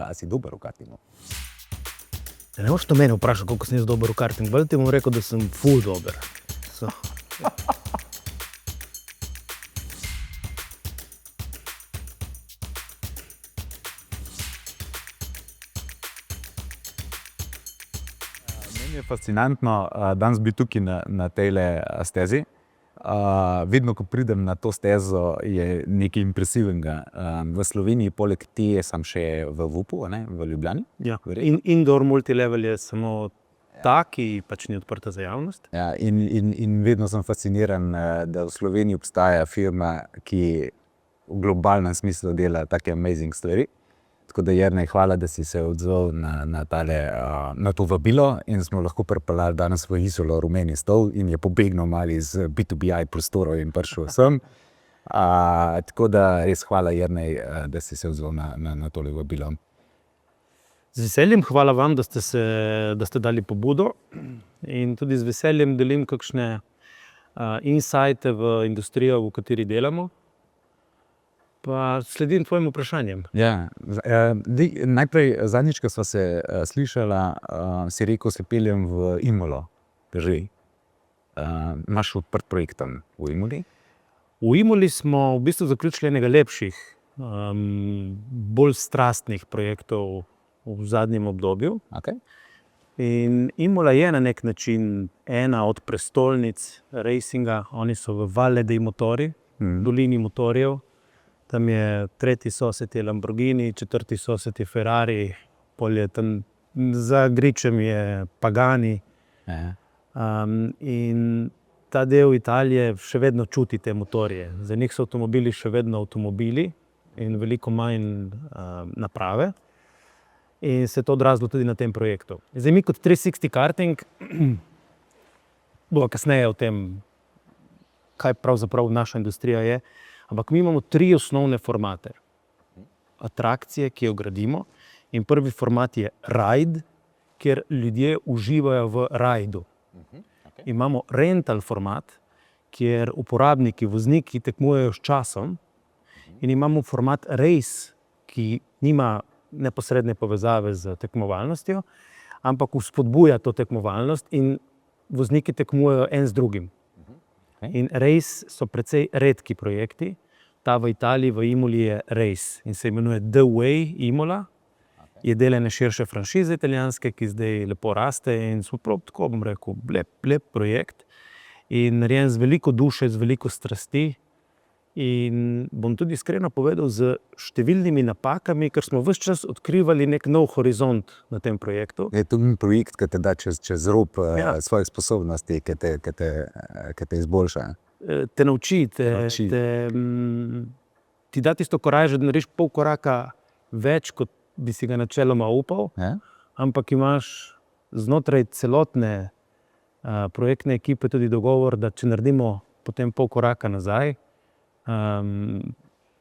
a si dober v kartingu? Ne boš to mene vprašal, koliko sem jaz dober v karting, bolj ti bom rekel, da sem ful dober. Meni je fascinantno danes biti tukaj na tejle stezi. Vedno, ko pridem na to stezo, je nekaj impresivnega. V Sloveniji poleg te sem še v VUP-u, v Ljubljani. Ja. Indoor multilevel je samo tak, ki pač ni odprta za javnost. Ja, in vedno sem fasciniran, da v Sloveniji obstaja firma, ki v globalnem smislu dela take amazing stvari. Tako da, Jernej, hvala, da si se odzval na to vabilo in smo lahko pripeljali danes v Izolo rumeni stol in je pobegnil malo iz B2BI prostorov in prišel sem. Tako da res hvala, Jernej, da si se odzval na tole vabilo. Z veseljem, hvala vam, da ste dali pobudo in tudi z veseljem delim kakšne insighte v industrijo, v kateri delamo. Pa sledim tvojim vprašanjem. Ja, najprej zadnjič, ko sva se slišala, si rekel, se peljem v Imolo. Drži. Imaš odprt projekt tam v Imoli? V Imoli smo v bistvu zaključili enega lepših, bolj strastnih projektov v zadnjem obdobju. Okay. In Imola je na nek način ena od prestolnic racinga. Oni so v Valle dei Motori, dolini motorjev. Tam je tretji sosed je Lamborghini, četrti sosed je Ferrari, polje tam za gričem je Pagani. In ta del Italije še vedno čuti te motorje. Za njih so avtomobili še vedno avtomobili in veliko manj naprave. In se je to odrazilo tudi na tem projektu. Zdaj mi kot 360 karting, bo kasneje o tem, kaj pravzaprav naša industrija je, ampak mi imamo 3 osnovne formate. Atrakcije, ki jo gradimo, in prvi format je ride, kjer ljudje uživajo v rajdu. Imamo rental format, kjer uporabniki, vozniki tekmujejo s časom, in imamo format race, ki nima neposredne povezave z tekmovalnostjo, ampak vzpodbuja to tekmovalnost in vozniki tekmujejo en z drugim. In race so precej redki projekti. Ta v Italiji, v Imoli je race in se imenuje The Way Imola. Je del ene širše franšize italijanske, ki zdaj lepo raste in smo prav tako, bom rekel, lep projekt. In narejen z veliko duše, z veliko strasti. In bom tudi iskreno povedal, z številnimi napakami, ker smo ves čas odkrivali nek nov horizont na tem projektu. Je to projekt, ki te da čez rob svojih sposobnosti, ki te izboljša. Te nauči, ti da tisto korajže, da narediš pol koraka več, kot bi si ga načeloma upal, ampak imaš znotraj celotne projektne ekipe tudi dogovor, da če naredimo potem pol koraka nazaj,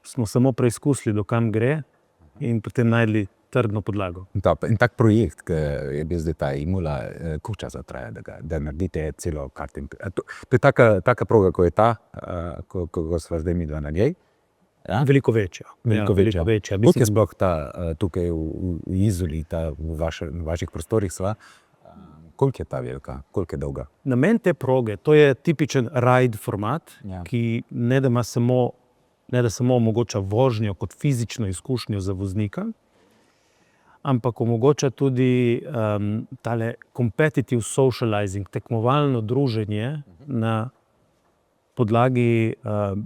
smo samo preizkusili, do kam gre in potem najdli trdno podlago. In tak projekt, ki je bil zdaj ta Imola, koliko časa traja, da naredite celo karting? To je taka proga, ko je ta, ko sva zdaj midva na njej? Veliko večja. Koliko je sploh ta tukaj v Izoli, v vaših prostorih sva? Koliko je ta velika? Koliko je dolga? Namen te proge, to je tipičen ride format, ki ne da samo omogoča vožnjo kot fizično izkušnjo za voznika, ampak omogoča tudi tale competitive socializing, tekmovalno druženje na podlagi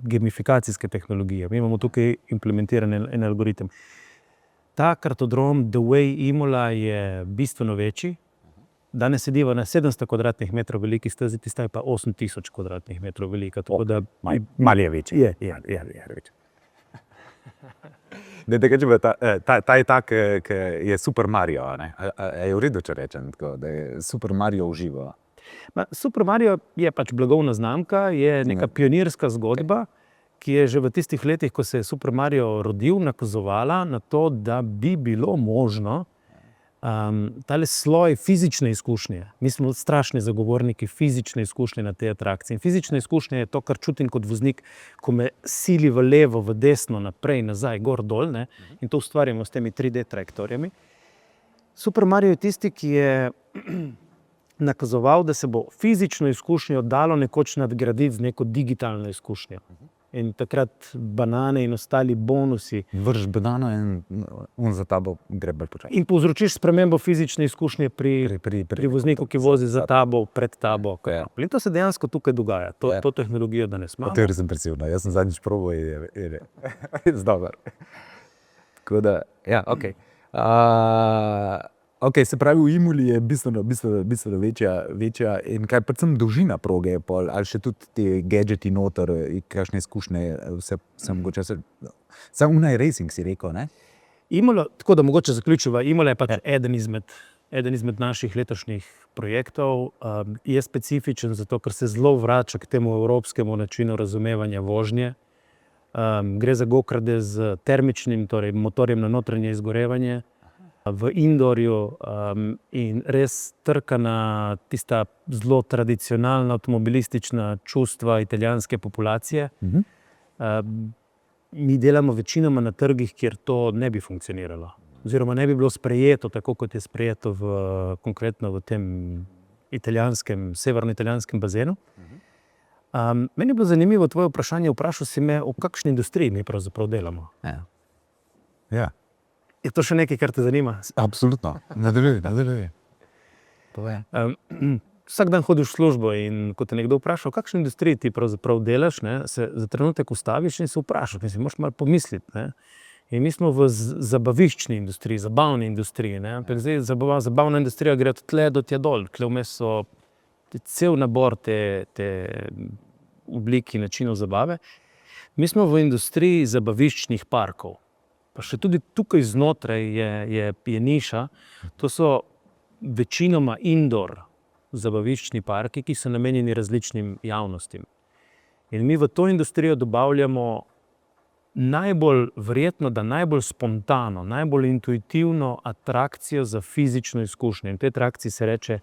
gamifikacijske tehnologije. Mi imamo tukaj implementiran en algoritem. Ta kartodrom The Way Imola je bistveno večji. Danes sediva na 700 kvadratnih metrov veliki stezi, tista je pa 8000 kvadratnih metrov velika. Malo je večji. Je večji. Ta je tak, ki je Super Mario, je v redu, če rečem tako, da je Super Mario uživa? Super Mario je pač blagovna znamka, je neka pionirska zgodba, ki je že v tistih letih, ko se je Super Mario rodil, nakazovala na to, da bi bilo možno tale sloj fizične izkušnje, mi smo strašni zagovorniki fizične izkušnje na tej atrakciji. In fizična izkušnja je to, kar čutim kot voznik, ko me sili v levo, v desno, naprej, nazaj, gor, dol, ne? In to ustvarjamo s temi 3D trajektorijami. Super Mario je tisti, ki je nakazoval, da se bo fizično izkušnjo dalo nekoč nadgraditi z neko digitalno izkušnjo. In takrat banane in ostali bonusi. Vrš banano in on za tabo gre bolj počasi. In povzročiš spremembo fizične izkušnje pri vozniku, ki vozi za tabo, pred tabo. Ja. In to se dejansko tukaj dogaja. To tehnologijo danes imamo. To je res impresivno. Jaz sem zadnjič probal in je res dober. Tako da, ja, ok. Ok, se pravi, v Imoli je bistveno večja in kaj predvsem dolžina proge je pol, ali še tudi te gadgeti noter, kakšne izkušnje, vse mogoče, samo unaj racing si rekel, ne? Imola, tako da mogoče zaključiva, Imola je pač eden izmed naših letošnjih projektov, je specifičen zato, ker se zelo vrača k temu evropskemu načinu razumevanja vožnje. Gre za go-karte z termičnim, torej motorjem na notranje izgorevanje, v indoorju, in res trka na tista zelo tradicionalna avtomobilistična čustva italijanske populacije. Mi delamo večinoma na trgih, kjer to ne bi funkcioniralo. Oziroma ne bi bilo sprejeto tako, kot je sprejeto konkretno v tem severno-italijanskem bazenu. Meni je bilo zanimivo tvoje vprašanje, vprašal si me, v kakšni industriji mi pravzaprav delamo. Ja. Je to še nekaj, kar te zanima? Absolutno. Nadaljuj. Povej. Vsak dan hodiš v službo in ko te nekdo vpraša, v kakšni industriji ti pravzaprav delaš, ne, se za trenutek ustaviš in se vprašaš, mislim, moraš malo pomisliti, ne. In mi smo v zabaviščni industriji, zabavni industriji, ne. Zdaj, zabavna industrija gre od tle do tja dol, kle vmes so cel nabor te obliki načinov zabave. Mi smo v industriji zabaviščnih parkov. Pa še tudi tukaj znotraj je niša, to so večinoma indoor zabaviščni parki, ki so namenjeni različnim javnostim. In mi v to industrijo dobavljamo najbolj spontano, najbolj intuitivno atrakcijo za fizično izkušnjo. In tej atrakciji se reče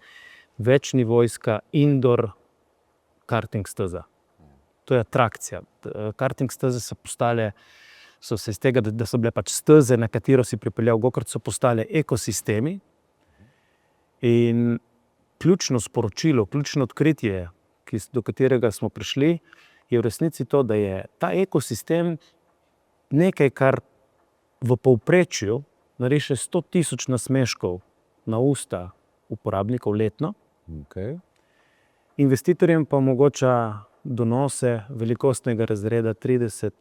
večnivojska indoor karting steza. To je atrakcija. Karting steze so se iz tega, da so bile pač steze, na katero si pripeljal gokart, so postale ekosistemi. In ključno sporočilo, ključno odkritje, do katerega smo prišli, je v resnici to, da je ta ekosistem nekaj, kar v povprečju nariše 100,000 nasmeškov na usta uporabnikov letno. Okay. Investitorjem pa omogoča donose velikostnega razreda 30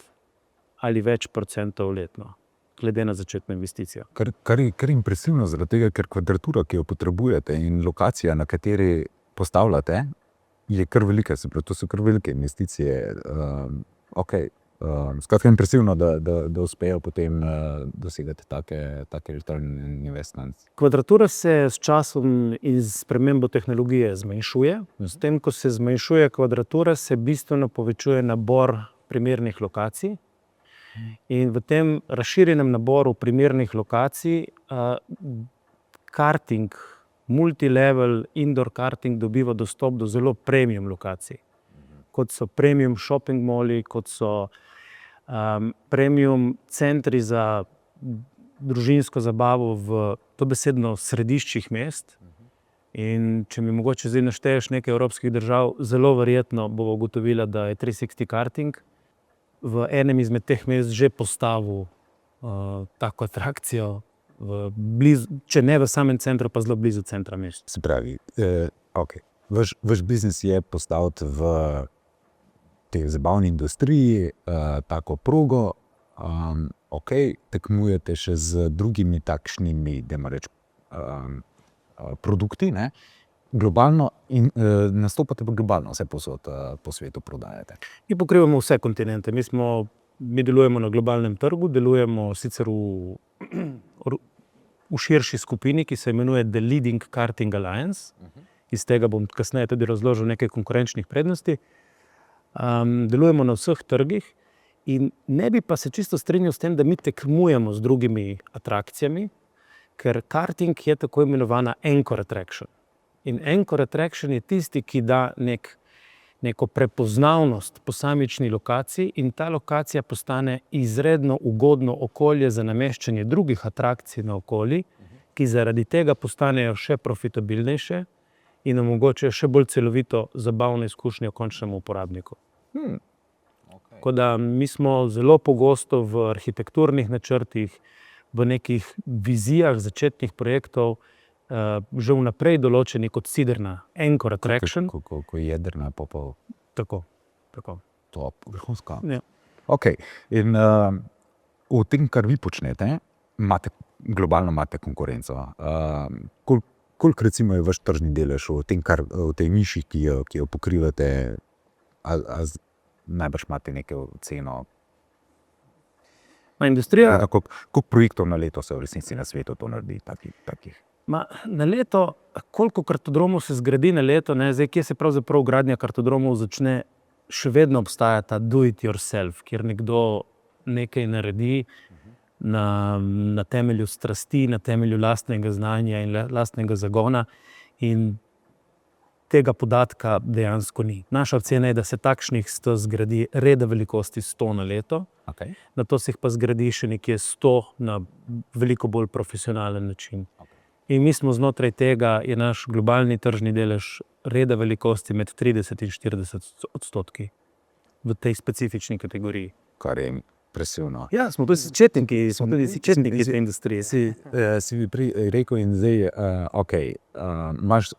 ali več procentov letno, glede na začetno investicijo. Kar je impresivno, zaradi tega, ker kvadratura, ki jo potrebujete in lokacija, na kateri postavljate, je kar velika, se pravi, to so kar velike investicije. Skratka, impresivno, da uspejo potem dosegati take return on investment. Kvadratura se s časom in s spremembo tehnologije zmanjšuje. S tem, ko se zmanjšuje kvadratura, se bistveno povečuje nabor primernih lokacij. In v tem razširjenem naboru primernih lokacij karting, multilevel indoor karting dobiva dostop do zelo premium lokacij. Kot so premium shopping malli, kot so premium centri za družinsko zabavo v dobesedno središčih mest. In če mi mogoče zdaj našteješ nekaj evropskih držav, zelo verjetno bo ugotovila, da je 360 karting v enem izmed teh mest že postavil tako atrakcijo, če ne v samem centru, pa zelo blizu centra mesta. Se pravi, vaš biznis je postaviti v tej zabavni industriji tako progo, tekmujete še z drugimi takšnimi, dajmo reči, produkti, ne? Globalno in nastopate pa globalno, vse povsod po svetu prodajate. Mi pokrivamo vse kontinente. Mi delujemo na globalnem trgu, delujemo sicer v širši skupini, ki se imenuje The Leading Karting Alliance. Iz tega bom kasneje tudi razložil nekaj konkurenčnih prednosti. Delujemo na vseh trgih in ne bi pa se čisto strinjal s tem, da mi tekmujemo z drugimi atrakcijami. ker karting je tako imenovana anchor attraction. In anchor attraction je tisti, ki da neko prepoznavnost posamični lokaciji in ta lokacija postane izredno ugodno okolje za nameščanje drugih atrakcij na okoli, ki zaradi tega postanejo še profitabilnejše in omogočajo še bolj celovito zabavno izkušnjo končnemu uporabniku. Tako da mi smo zelo pogosto v arhitekturnih načrtih, v nekih vizijah začetnih projektov že vnaprej določeni kot sidrna anchor attraction. Ko jedrna popol. Tako. Top, vrhunsko. Ja. Ok, in v tem, kar vi počnete, globalno imate konkurenco. Koliko recimo je vaš tržni delež v tej niši, ki jo pokrivate, najbrž imate neko ceno? Industrija, Koliko projektov na leto se v resnici na svetu to naredi, takih? na leto, koliko kartodromov se zgradi na leto, zdaj, kje se pravzaprav gradnja kartodromov začne, še vedno obstaja ta do it yourself, kjer nekdo nekaj naredi na temelju strasti, na temelju lastnega znanja in lastnega zagona, in tega podatka dejansko ni. Naša ocena je, da se takšnih stez zgradi reda velikosti 100 na leto, Okay. nato se jih pa zgradi še nekje 100 na veliko bolj profesionalen način. In mi smo znotraj tega, je naš globalni tržni delež reda velikosti med 30 in 40% v tej specifični kategoriji. Kar je impresivno. Ja, smo tudi začetniki te industrije. Si bi prej rekel in zdaj,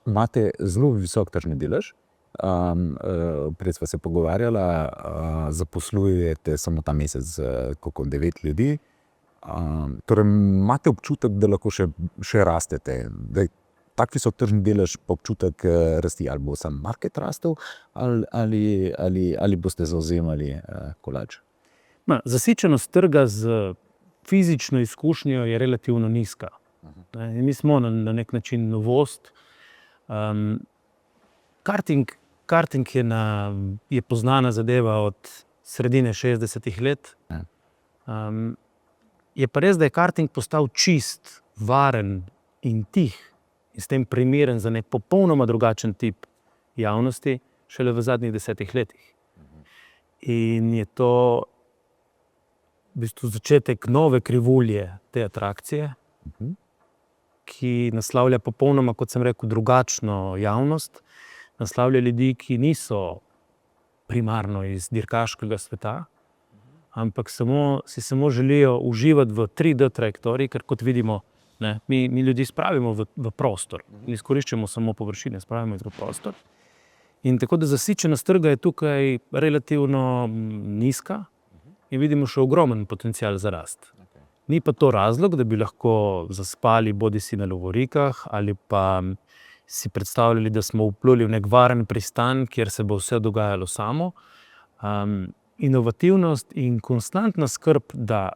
imate zelo visok tržni delež, prej sva se pogovarjala, zaposlujete samo ta mesec koliko 9 ljudi. Torej imate občutek, da lahko še rastete, da je tak visok tržni delež pa občutek rasti, ali bo sam market rastel ali boste zavzemali kolač? Zasičenost trga z fizično izkušnjo je relativno nizka. Mi smo na nek način novost. Karting je poznana zadeva od sredine 60-ih let. Je pa res, da je karting postal čist, varen in tih in s tem primeren za nek popolnoma drugačen tip javnosti šele v zadnjih 10 letih. In je to v bistvu začetek nove krivulje te atrakcije, ki naslavlja popolnoma, kot sem rekel, drugačno javnost, naslavlja ljudi, ki niso primarno iz dirkaškega sveta, ampak si samo želijo uživati v 3D trajektoriji, ker kot vidimo, mi ljudi spravimo v prostor. Ne izkoriščamo samo površine, spravimo jih v prostor. In tako da zasičenost trga je tukaj relativno nizka in vidimo še ogromen potencial za rast. Ni pa to razlog, da bi lahko zaspali bodisi na lovorikah ali pa si predstavljali, da smo vpluli v nek varen pristan, kjer se bo vse dogajalo samo. Inovativnost in konstantna skrb, da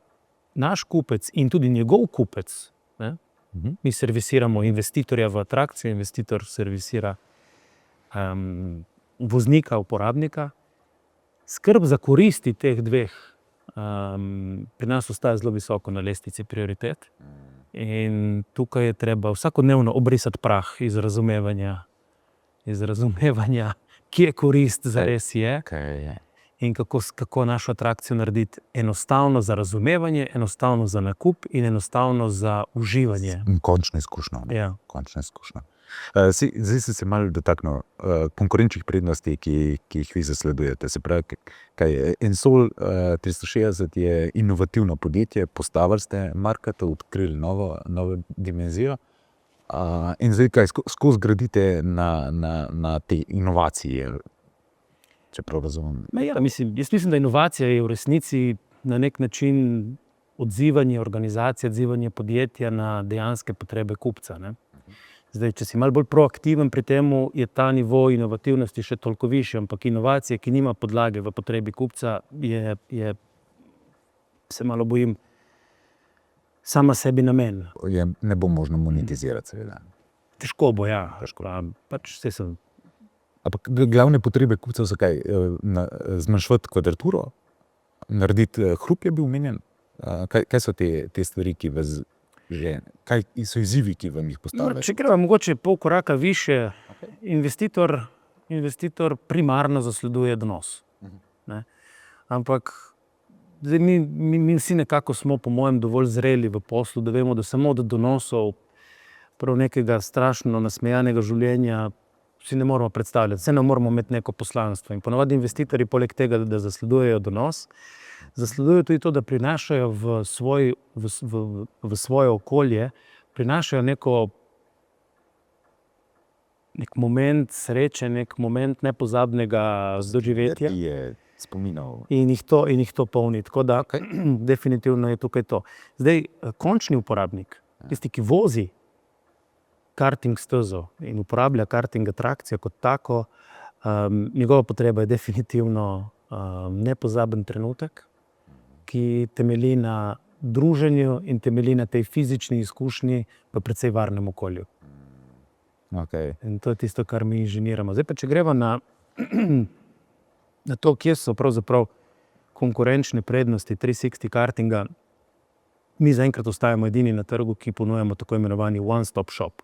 naš kupec in tudi njegov kupec, mi servisiramo investitorja v atrakcijo, investitor servisira voznika, uporabnika, skrb za koristi teh dveh pri nas ostaja zelo visoko na lestvici prioritet. In tukaj je treba vsakodnevno obrisati prah iz razumevanja, kje korist zares je. In kako našo atrakcijo narediti enostavno za razumevanje, enostavno za nakup in enostavno za uživanje. Končna izkušnja. Ja. Končna izkušnja. Zdaj si se malo dotaknil konkurenčnih prednosti, ki jih vi zasledujete. Se pravi, Ensol 360 je inovativno podjetje, postavili ste marketo, odkrili novo dimenzijo. In zdaj skozi gradite na te inovacije, če prav razumem. Jaz mislim, da inovacija je v resnici na nek način odzivanje organizacije, odzivanje podjetja na dejanske potrebe kupca. Zdaj, če si malo bolj proaktiven pri temu, je ta nivo inovativnosti še toliko višji, ampak inovacija, ki nima podlage v potrebi kupca, se malo bojim, sama sebi namen. Ne bo možno monetizirati, seveda. Težko bo, ja. Ampak glavne potrebe kupcev so kaj? Zmanjšati kvadraturo? Narediti hrup je bil omenjen? Kaj so te stvari, ki vas že, kaj so izzivi, ki vam jih postavljajo? Če gremo mogoče pol koraka više, investitor primarno zasleduje donos. Ne? Ampak zdaj mi vsi nekako smo, po mojem, dovolj zreli v poslu, da vemo, da samo od donosov, prav nekega strašno nasmejanega življenja, si ne moramo predstavljati, se ne moramo imeti neko poslanstvo. In ponavadi investitorji, poleg tega, da zasledujejo donos, zasledujejo tudi to, da prinašajo v svoje okolje, prinašajo nek moment sreče, nek moment nepozabnega doživetja. Ki je spominal. In jih to polni. Tako da definitivno je tukaj to. Zdaj, končni uporabnik, tisti, ki vozi karting stezo in uporablja karting atrakcijo kot tako, njegova potreba je definitivno nepozaben trenutek, ki temelji na druženju in temelji na tej fizični izkušnji v precej varnem okolju. Okay. In to je tisto, kar mi inženiramo. Zdaj pa, če greva na to, kje so pravzaprav konkurenčne prednosti 360 kartinga, mi zaenkrat ostajamo edini na trgu, ki ponujamo tako imenovani one-stop shop.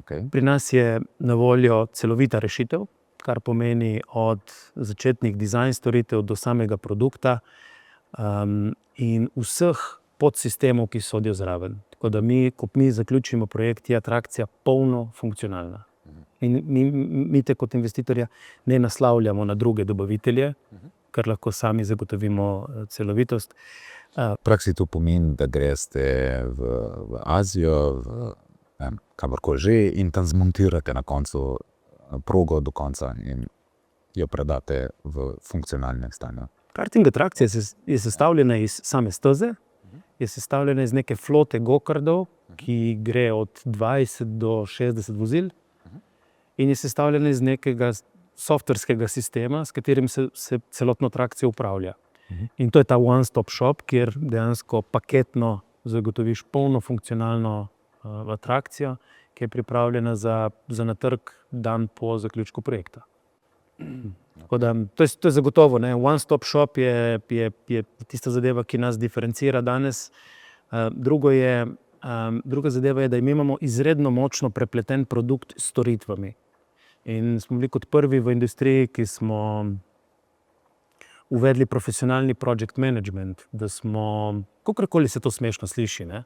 Okay. Pri nas je na voljo celovita rešitev, kar pomeni od začetnih dizajn storitev do samega produkta in vseh podsistemov, ki sodijo zraven. Tako da ko mi zaključimo projekt, je atrakcija polno funkcionalna. In mi te kot investitorja ne naslavljamo na druge dobavitelje, ker lahko sami zagotovimo celovitost. V praksi to pomeni, da greste v Azijo, kamorkoli že, in tam zmontirate na koncu progo do konca in jo predate v funkcionalnem stanju. Karting atrakcija je sestavljena iz same steze, je sestavljena iz neke flote go-kardov, ki gre od 20 do 60 vozil, in je sestavljena iz nekega softverskega sistema, s katerim se celotno atrakcijo upravlja. In to je ta one-stop shop, kjer dejansko paketno zagotoviš polno funkcionalno atrakcijo, ki je pripravljena za na trg dan po zaključku projekta. Tako da, to je zagotovo, ne? One-stop shop je tista zadeva, ki nas diferencira danes. Druga zadeva je, da imamo izredno močno prepleten produkt s storitvami. In smo bili kot prvi v industriji, ki smo uvedli profesionalni project management, da smo, kakorkoli se to smešno sliši, ne?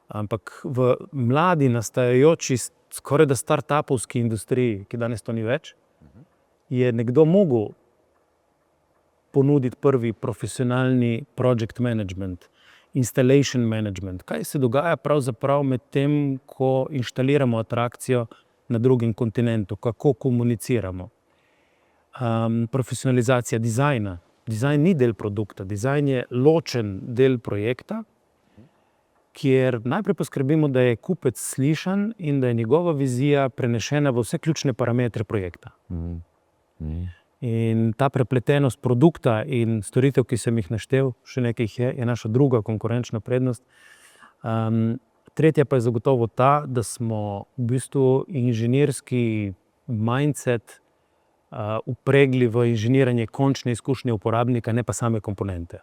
Ampak v mladi nastajajoči, skoraj da startupovski industriji, ki danes to ni več, je nekdo mogel ponuditi prvi profesionalni project management, installation management. Kaj se dogaja pravzaprav med tem, ko inštaliramo atrakcijo na drugem kontinentu, kako komuniciramo. Profesionalizacija dizajna. Dizajn ni del produkta, dizajn je ločen del projekta, kjer najprej poskrbimo, da je kupec slišan in da je njegova vizija prenešena v vse ključne parametre projekta. In ta prepletenost produkta in storitev, ki sem jih naštel, še nekaj jih je naša druga konkurenčna prednost. Tretja pa je zagotovo ta, da smo v bistvu inženirski mindset upregli v inženiranje končne izkušnje uporabnika, ne pa same komponente.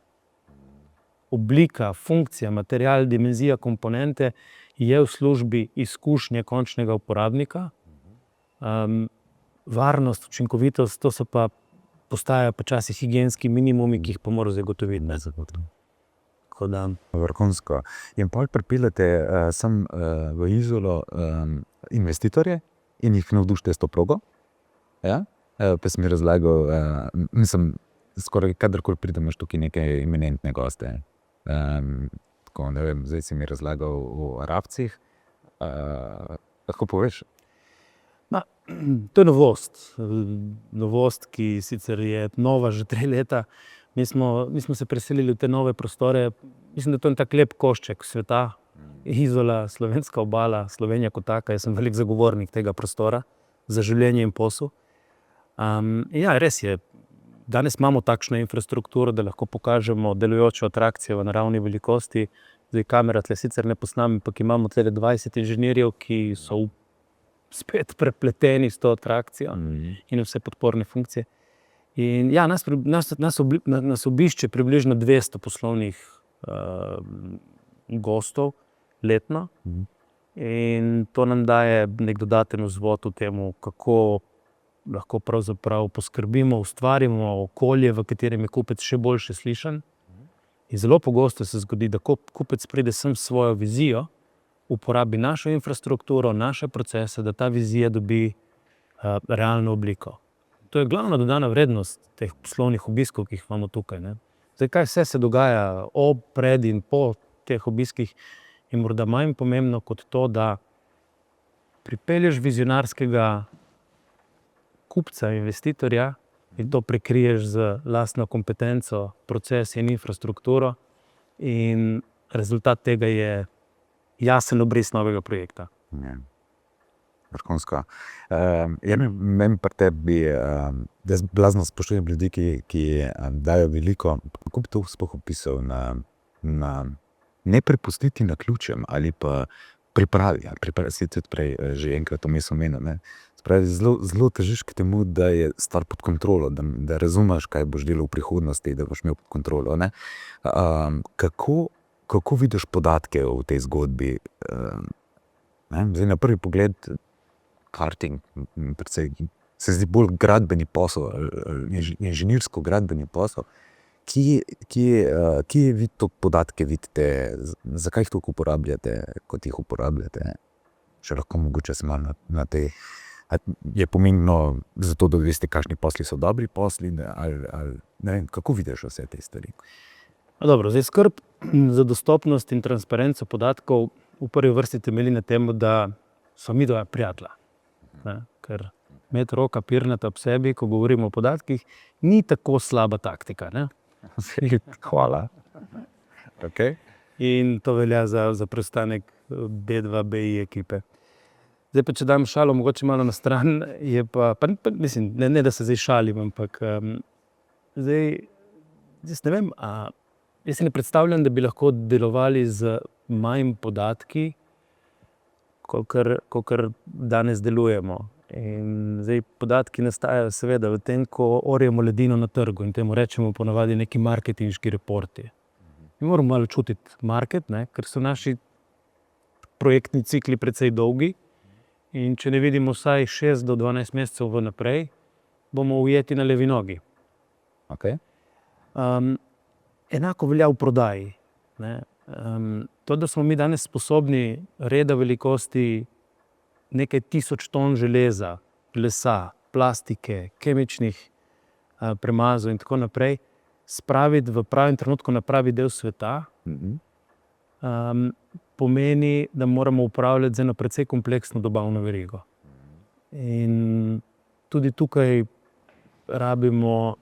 Oblika, funkcija, material, dimenzija komponente je v službi izkušnje končnega uporabnika. Varnost, učinkovitost, to so pa postajajo počasi higienski minimumi, ki jih pa mora zagotoviti. Vrhunsko. In potem pripeljete sem v Izolo investitorje in jih navdušite s to progo. Ja? Pa si mi razlagal, mislim, skoraj kadarkoli pridemo tukaj nekaj eminentne goste. Tako, ne vem, zdaj si mi razlagal o Arabcih. Lahko poveš? To je novost. Novost, ki sicer je nova že 3 leta. Mi smo se preselili v te nove prostore. Mislim, da to je tak lep košček sveta. Izola, slovenska obala, Slovenija kot taka. Jaz sem velik zagovornik tega prostora za življenje in posel. Ja, res je. Danes imamo takšno infrastrukturo, da lahko pokažemo delujočo atrakcijo v naravni velikosti. Zdaj kamera tle sicer ne posname, ampak imamo tle 20 inženirjev, ki so spet prepleteni s to atrakcijo in vse podporne funkcije. In ja, nas obišče približno 200 poslovnih gostov letno. In to nam daje nek dodaten vzvod v temu, kako lahko pravzaprav poskrbimo, ustvarimo okolje, v katerem je kupec še boljše slišan. In zelo pogosto se zgodi, da kupec pride sem s svojo vizijo, uporabi našo infrastrukturo, naše procese, da ta vizija dobi realno obliko. To je glavna dodana vrednost teh poslovnih obiskov, ki jih imamo tukaj, ne. Zdaj, kaj vse se dogaja ob, pred in po teh obiskih, je morda manj pomembno kot to, da pripelješ vizionarskega kupca, investitorja in to prekriješ z lastno kompetenco, proces in infrastrukturo, in rezultat tega je jasen obris novega projekta. Ja. Vrhunsko. Meni pri tebi, jaz blazno spoštujem ljudi, ki dajo veliko. Kako bi to sploh opisal na ne prepustiti naključjem ali pa pripravi. Si tudi prej že enkrat vmes omenil, ne. Spravi, zelo težiš k temu, da je stvar pod kontrolo, da razumeš, kaj boš delal v prihodnosti, da boš imel pod kontrolo, ne. Kako vidiš podatke v tej zgodbi? Zdaj, na prvi pogled, karting, precej, se zdi bolj gradbeni posel, inženirsko gradbeni posel. Kje vi to podatke vidite, zakaj jih toliko uporabljate, kot jih uporabljate? Še lahko mogoče se malo na te, je pomembno zato, da veste, kakšni posli so dobri posli, ali ne vem, kako vidiš vse te stvari? Dobro, zdaj skrb za dostopnost in transparenco podatkov v prvi vrsti temelji na tem, da so midva prijatelja. Ker imeti roka pirnata ob sebi, ko govorimo o podatkih, ni tako slaba taktika, ne? Hvala. Okay. In to velja za preostanek B2, BI ekipe. Zdaj pa, če dam šalo mogoče malo na stran, je pa mislim, ne da se zdaj šalim, ampak zdaj, jaz ne vem, jaz si ne predstavljam, da bi lahko delovali z manj podatki, kakor danes delujemo. In zdaj podatki nastajajo seveda v tem, ko orjemo ledino na trgu, in temu rečemo ponavadi neki marketinški reporti. Mi moramo malo čutiti market, ne, ker so naši projektni cikli precej dolgi, in če ne vidimo vsaj 6 do 12 mesecev vnaprej, bomo ujeti na levi nogi. Okay. Enako velja v prodaji, ne. To, da smo mi danes sposobni reda velikosti nekaj 1000 ton železa, lesa, plastike, kemičnih premazov in tako naprej, spraviti v pravem trenutku na pravi del sveta, pomeni, da moramo upravljati z eno precej kompleksno dobavno verigo. In tudi tukaj rabimo,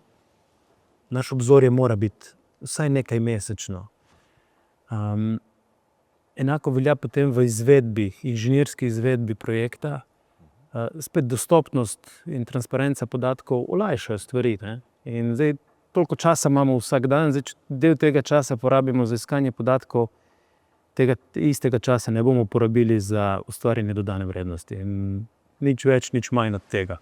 naš obzorje mora biti vsaj nekaj mesečno. Enako velja potem v izvedbi, inženirski izvedbi projekta. Spet dostopnost in transparenca podatkov olajšajo stvari, ne. In zdaj toliko časa imamo vsak dan, zdaj del tega časa porabimo za iskanje podatkov, tega istega časa ne bomo porabili za ustvarjanje dodane vrednosti. In nič več, nič manj od tega.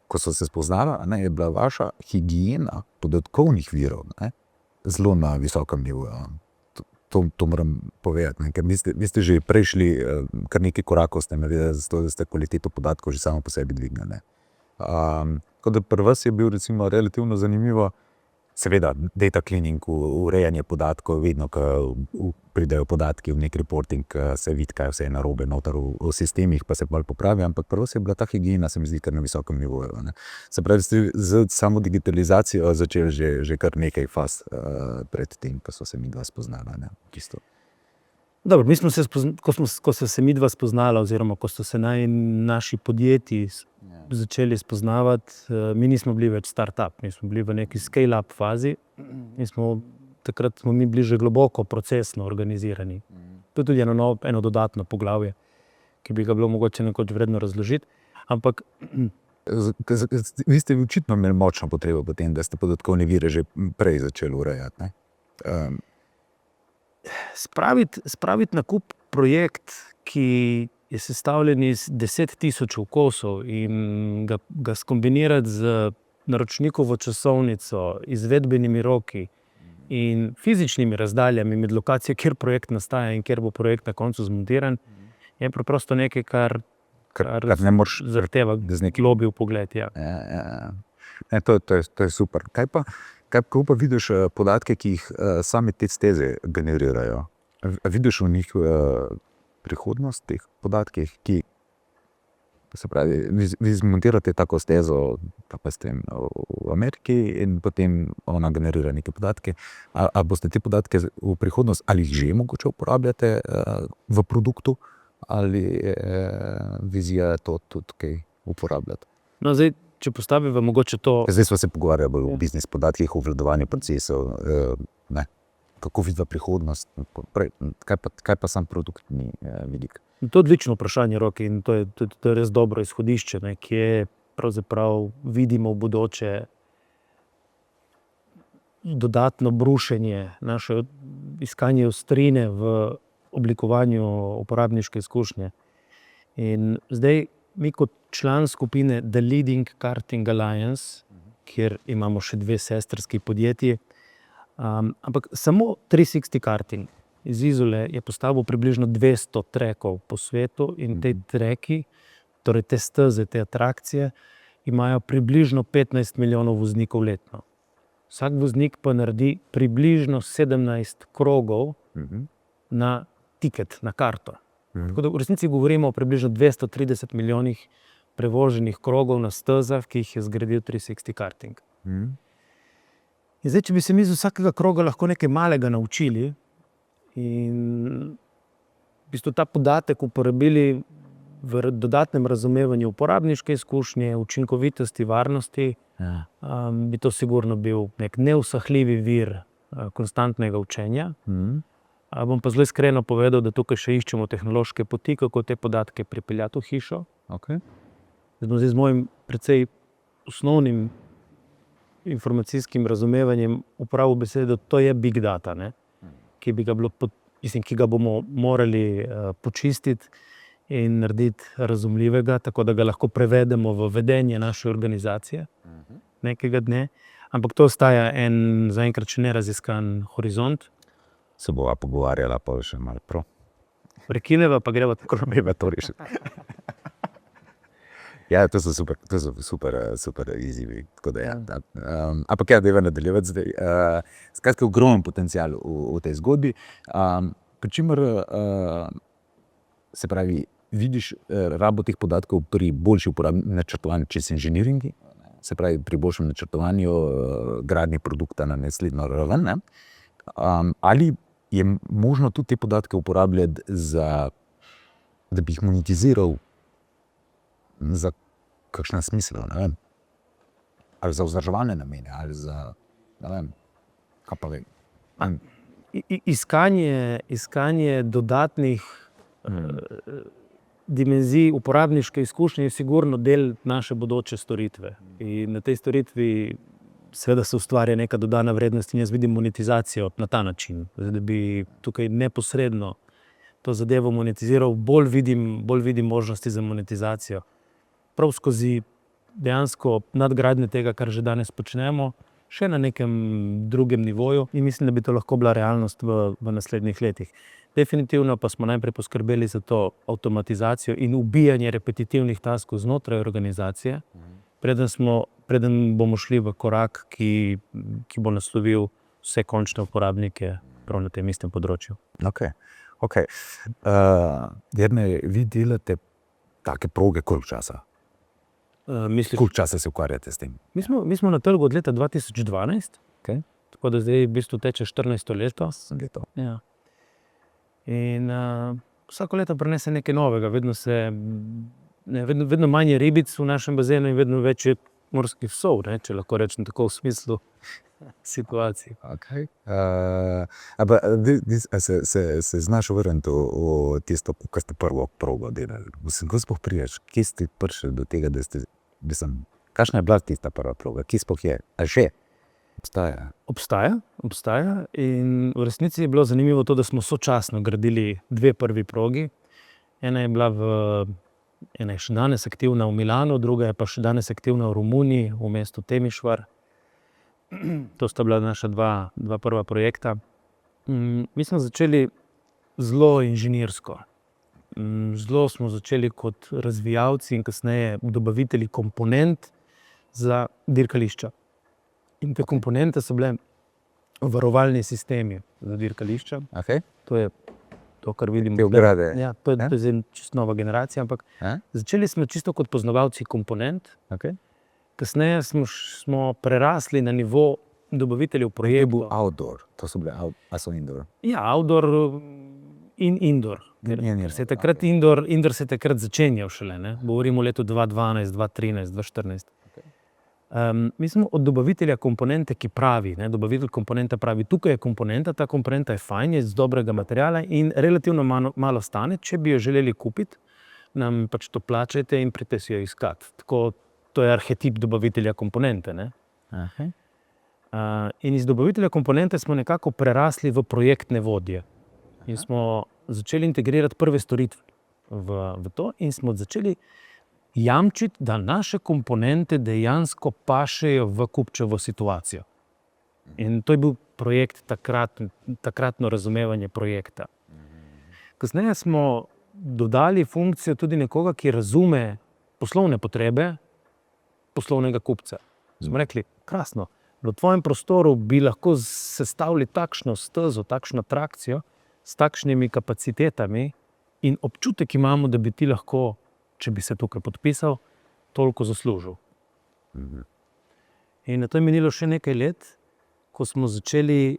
Ko so se spoznala, je bila vaša higiena podatkovnih virov, ne, zelo na visokem nivoju. To moram povedati, ne, ker vi ste že prešli kar nekaj korakov, ste naredili zato, da ste kvaliteto podatkov že samo po sebi dvignili. Tako da pri vas je bil recimo relativno zanimivo, seveda data cleaning, urejanje podatkov, vedno, ko pridejo podatki v nek reporting, se vidi, kaj vse je narobe noter v sistemih, pa se bolj popravi, ampak prvo se je bila ta higiena, se mi zdi, kar na visokem nivoju, ne. Se pravi, ste z samo digitalizacijo začeli že kar nekaj faz pred tem, ko so se midva spoznala, ne, čisto. Dobro, mi smo se ko so se midva spoznala, oziroma ko so se naši podjetji začeli spoznavati, mi nismo bili več startup, mi smo bili v neki scale-up fazi. Takrat smo mi bili že globoko procesno organizirani. To je tudi eno dodatno poglavje, ki bi ga bilo mogoče nekoč vredno razložiti. Ampak vi ste očitno imeli močno potrebo po tem, da ste podatkovne vire že prej začeli urejati, ne? Spraviti na kup projekt, ki je sestavljen iz 10 000 kosov, in ga skombinirati z naročnikovo časovnico, izvedbenimi roki in fizičnimi razdaljami med lokacijo, kjer projekt nastaja in kjer bo projekt na koncu zmontiran, je preprosto nekaj, kar Kar ne moreš zahteva z nekim. globlji vpogled. Ja. To je super. Kako pa vidiš podatke, ki jih same te steze generirajo? Vidiš v njih prihodnost teh podatkih, ki se pravi, vi zmontirate tako stezo v Ameriki in potem ona generira neke podatke. A boste te podatke v prihodnost ali jih že mogoče uporabljate v produktu ali vizija to tudi kaj uporabljati? No, zdaj, če postaviva mogoče to... Zdaj smo se pogovarjali o biznis podatkih, o obvladovanju procesov, kako vidva prihodnost, kaj pa sam produktni vidik? To je odlično vprašanje, Roki, in to je res dobro izhodišče, kje pravzaprav vidimo v bodoče dodatno brušenje, naše iskanje ostrine v oblikovanju uporabniške izkušnje. In zdaj mi kot član skupine The Leading Karting Alliance, kjer imamo še 2 sestrski podjetji, ampak samo 360 Karting iz Izole je postavil približno 200 trackov po svetu in te treki, torej te steze, te atrakcije, imajo približno 15 milijonov voznikov letno. Vsak voznik pa naredi približno 17 krogov na tiket, na karto. Tako da v resnici govorimo o približno 230 milijonih prevoženih krogov na stezah, ki jih je zgradil 360 Karting. In zdaj, če bi se mi z vsakega kroga lahko nekaj malega naučili in v bistvu ta podatek uporabili v dodatnem razumevanju uporabniške izkušnje, učinkovitosti, varnosti, bi to sigurno bil nek neusahljivi vir konstantnega učenja. Bom pa zelo iskreno povedal, da tukaj še iščemo tehnološke poti, kako te podatke pripeljati v hišo. Zdaj z mojim precej osnovnim informacijskim razumevanjem uporabil besedo, to je big data, ki ga bomo morali počistiti in narediti razumljivega, tako da ga lahko prevedemo v vedenje naše organizacije nekega dne. Ampak to ostaja en zaenkrat še neraziskan horizont. Se bova pogovarjala pa še malo prav. Prekineva, pa greva tako naprej to rešiti. Ja, to so super izzivi. Ampak dajva nadaljevati zdaj. Skratka, ogromen potencial v tej zgodbi. Pri čemer se pravi, vidiš rabo teh podatkov pri boljši uporabi načrtovanju čez inženiringi, se pravi pri boljšem načrtovanju gradnje produkta na naslednjo raven, ali je možno tudi te podatke uporabljati da bi jih monetiziral za kakšen smisel, ne vem, ali za vzdrževalne namene, ali za, ne vem, kaj pa vem. Iskanje dodatnih dimenzij uporabniške izkušnje je sigurno del naše bodoče storitve. In na tej storitvi seveda se ustvarja neka dodana vrednost in jaz vidim monetizacijo na ta način. Da bi tukaj neposredno to zadevo monetiziral, bolj vidim možnosti za monetizacijo. Prav skozi dejansko nadgradnje tega, kar že danes počnemo, še na nekem drugem nivoju in mislim, da bi to lahko bila realnost v naslednjih letih. Definitivno pa smo najprej poskrbeli za to avtomatizacijo in ubijanje repetitivnih taskov znotraj organizacije, preden bomo šli v korak, ki bo naslovil vse končne uporabnike prav na tem istem področju. Ok. Jernej, vi delate take proge koliko časa? Koliko časa se ukvarjate s tem? Mi smo na trgu od leta 2012, tako da zdaj v bistvu teče 14. leto. Ja. In vsako leto prinese nekaj novega, vedno manj je ribic v našem bazenu in vedno več je morskih psov, če lahko rečem tako v smislu situacij. Se znaš vrniti v tisto, ko ste prvo progo delali? Ko sploh prideš, kje ste prišli do tega, da ste, kakšna je bila tista prva proga? Kje sploh je? A že? Obstaja in v resnici je bilo zanimivo to, da smo sočasno gradili 2 prvi progi. Ena je še danes aktivna v Milanu, druga je pa še danes aktivna v Romuniji, v mestu Temišvar. To sta bila naša dva prva projekta. Mi smo začeli zelo inženirsko. Zelo smo začeli kot razvijalci in kasneje dobavitelji komponent za dirkališča. In te komponente so bile varovalni sistemi za dirkališča. Okay. To je to, kar vidimo. Te ograde. Ja, to je zdaj čisto nova generacija, ampak začeli smo čisto kot poznavalci komponent. Okay. Kasneje smo prerasli na nivo dobaviteljev projektov. Outdoor, to so bile so indoor. Ja, outdoor in indoor. Ker se je takrat indoor se je takrat začenjal šele, ne? Govorimo o letu 2012, 2013, 2014. Mi smo od dobavitelja komponente, ki pravi, ne, dobavitelj komponenta pravi, tukaj je komponenta, ta komponenta je fajn, je iz dobrega materiala in relativno malo stane, če bi jo želeli kupiti, nam pač to plačajte in pridete si jo iskati. Tako, to je arhetip dobavitelja komponente, ne. In iz dobavitelja komponente smo nekako prerasli v projektne vodje. In smo začeli integrirati prve storitve v to in smo začeli jamčiti, da naše komponente dejansko pašejo v kupčevo situacijo. In to je bil projekt, takratno razumevanje projekta. Kasneje smo dodali funkcijo tudi nekoga, ki razume poslovne potrebe poslovnega kupca. Smo rekli, krasno, v tvojem prostoru bi lahko sestavili takšno stezo, takšno atrakcijo s takšnimi kapacitetami in občutek imamo, da bi ti lahko, če bi se tukaj podpisal, toliko zaslužil. In na to je minilo še nekaj let, ko smo začeli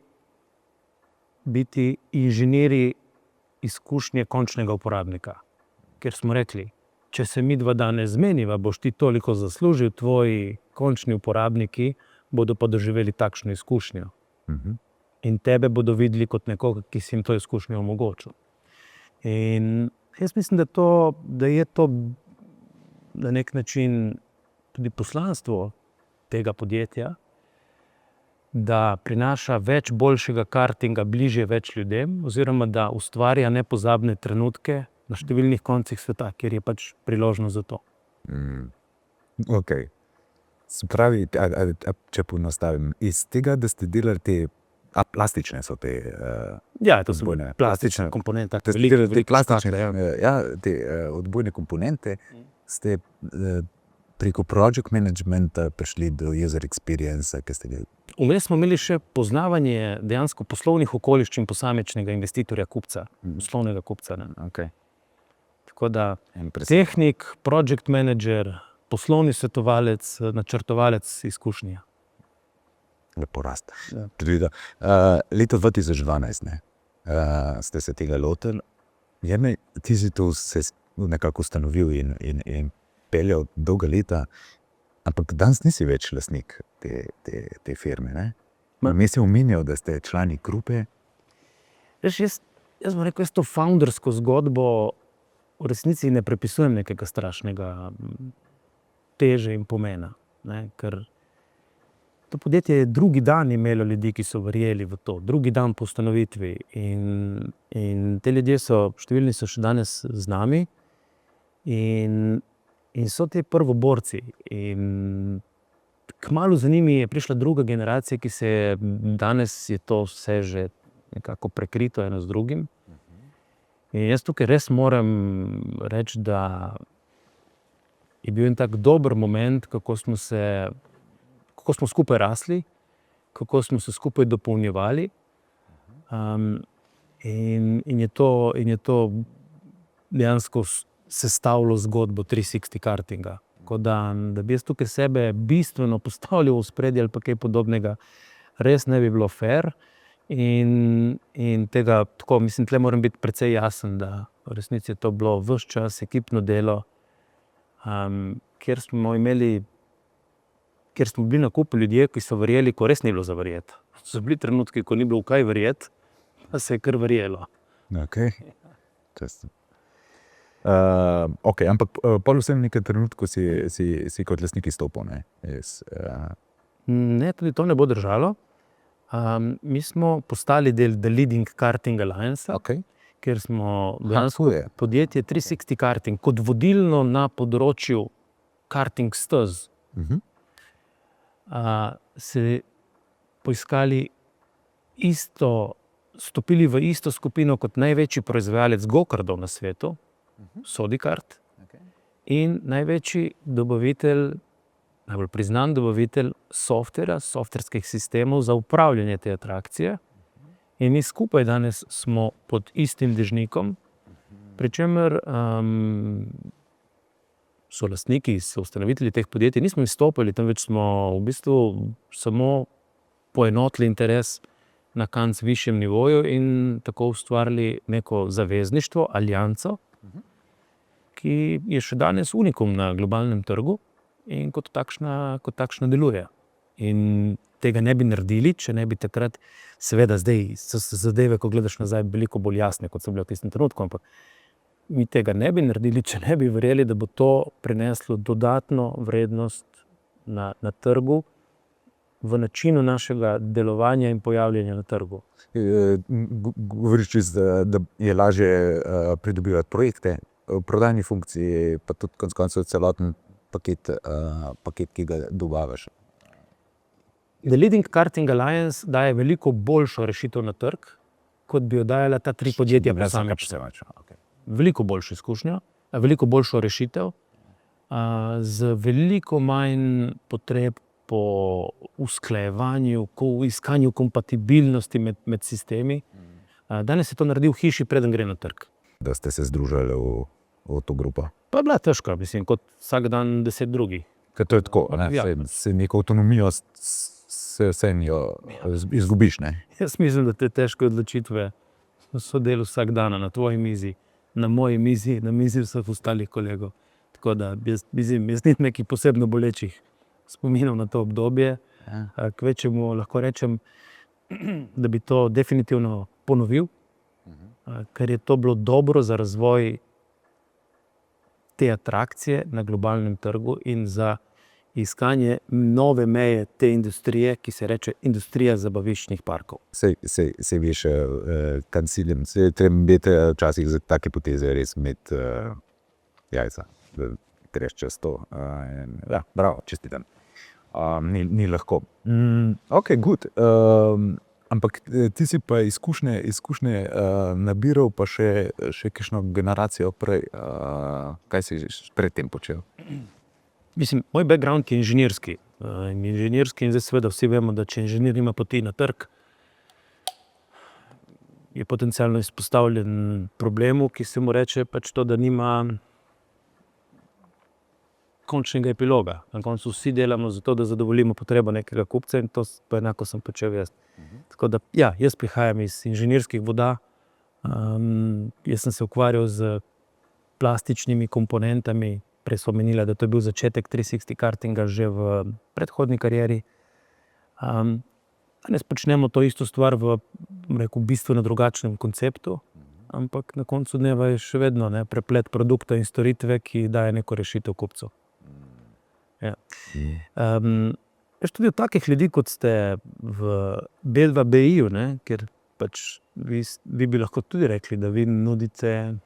biti inženirji izkušnje končnega uporabnika. Ker smo rekli, če se mi dva danes zmeniva, boš ti toliko zaslužil, tvoji končni uporabniki bodo pa doživeli takšno izkušnjo. In tebe bodo videli kot nekoga, ki si jim to izkušnjo omogočil. In jaz mislim, da je to na nek način tudi poslanstvo tega podjetja, da prinaša več boljšega kartinga bližje več ljudem, oziroma da ustvarja nepozabne trenutke na številnih koncih sveta, kjer je pač priložnost za to. Ok. Se pravi, če poenostavim, iz tega, da ste delali te, plastične so te Ja, to so odbojne, plastične komponente. te plastične, te odbojne komponente, ste preko project managementa prišli do user experience, ki ste ga... Vmes smo imeli še poznavanje dejansko poslovnih okoliščin posamičnega investitorja, kupca, poslovnega kupca. Ne? Okay. Tako da tehnik, project manager, poslovni svetovalec, načrtovalec izkušnja. Lepo rast. Ja. Leto 2012 ste se tega lotili. Jernej, ti si to se nekako ustanovil in peljal dolga leta, ampak danes nisi več lastnik te firme. Ne? Mi si omenjal, da ste člani grupe. Jaz bom rekel, jaz to foundersko zgodbo v resnici ne prepisujem nekega strašnega teže in pomena. Ne? Ker to podjetje je drugi dan imelo ljudi, ki so verjeli v to, drugi dan po ustanovitvi. In te ljudje številni so še danes z nami in so ti prvoborci. In kmalu za njimi je prišla druga generacija, ki danes je to vse že nekako prekrito eno z drugim. In jaz tukaj res moram reči, da je bil en tak dober moment, kako smo skupaj rasli, kako smo se skupaj dopolnjevali. In je to dejansko sestavilo zgodbo 360 kartinga. Tako da bi jaz tukaj sebe bistveno postavljal v ospredje ali pa kaj podobnega, res ne bi bilo fair. In tega, tako, mislim, tle moram biti precej jasen, da v resnici je to bilo ves čas ekipno delo, kjer smo bili na kupu ljudje, ki so verjeli, ko res ni bilo za verjeti. So bili trenutki, ko ni bilo v kaj verjeti, pa se je kar verjelo. Ok. Ampak pol vsem nekaj trenutku si kot lastnik izstopil, ne? Ne, tudi to ne bo držalo. Mi smo postali del The Leading Karting Alliance, kjer smo podjetje 360 Karting kot vodilno na področju karting stez. poiskali stopili v isto skupino kot največji proizvajalec gokardov na svetu, Sodikart, in največji dobavitelj, najbolj priznan dobavitelj softverskih sistemov za upravljanje te atrakcije. In mi skupaj danes smo pod istim dežnikom, pri čemer so lastniki, so ustanovitelji teh podjetij, nismo izstopili, temveč smo v bistvu samo poenotili interes na kanc višjem nivoju in tako ustvarili neko zavezništvo, alianco, ki je še danes unikum na globalnem trgu in kot takšna deluje. In tega ne bi naredili, če ne bi takrat, seveda zdaj so zadeve, ko gledaš nazaj, veliko bolj jasne, kot so bile v tistem trenutku, ampak mi tega ne bi naredili, če ne bi verjeli, da bo to prineslo dodatno vrednost na trgu, v načinu našega delovanja in pojavljanja na trgu. Govoriš, da je lažje pridobivati projekte, prodajni funkciji, pa tudi konec koncev celoten paket, ki ga dobavaš. The Leading Karting Alliance daje veliko boljšo rešitev na trg, kot bi jo dajala ta 3 podjetja posamično. Veliko boljšo izkušnjo, veliko boljšo rešitev, z veliko manj potreb po usklajevanju, iskanju kompatibilnosti med sistemi. Danes se to naredi v hiši, preden gre na trg. Da ste se združili v to grupo. Pa je bila težka, mislim, kot vsak dan 10 drugih. Ker to je tako, se neko avtonomijo se vseeno izgubiš, ne? Jaz mislim, da te težke odločitve so del vsak dana na tvoji mizi, na moji mizi, na mizi vseh ostalih kolegov. Tako da jaz ni nekaj posebno bolečih spominov na to obdobje. Kvečemu lahko rečem, da bi to definitivno ponovil, ker je to bilo dobro za razvoj te atrakcije na globalnem trgu in za iskanje nove meje te industrije, ki se reče industrija zabaviščnih parkov. Sej veš, kam ciljem. Treba biti včasih za take poteze res imeti jajca, da greš čez to. Ja, bravo, čestitam. Ni lahko. Ok, good. Ampak ti si pa izkušnje nabiral pa še kakšno generacijo prej. Kaj si pred tem počel? Mislim, moj background je inženirski. In zdaj seveda vsi vemo, da če inženir ima poti na trg, je potencialno izpostavljen problemu, ki se mu reče pač to, da nima končnega epiloga. Na koncu vsi delamo zato, da zadovoljimo potrebo nekega kupca in to enako sem počel jaz. Tako da, ja, jaz prihajam iz inženirskih voda. Jaz sem se ukvarjal z plastičnimi komponentami. Prej so omenila, da to je bil začetek 360 kartinga že v predhodni karieri. Danes počnemo to isto stvar v bistveno drugačnem konceptu, ampak na koncu dneva je še vedno preplet produkta in storitve, ki daje neko rešitev kupcu. Ja. Tudi od takih ljudi, kot ste v B2BI-ju, ker pač vi bi lahko tudi rekli, da vi nudite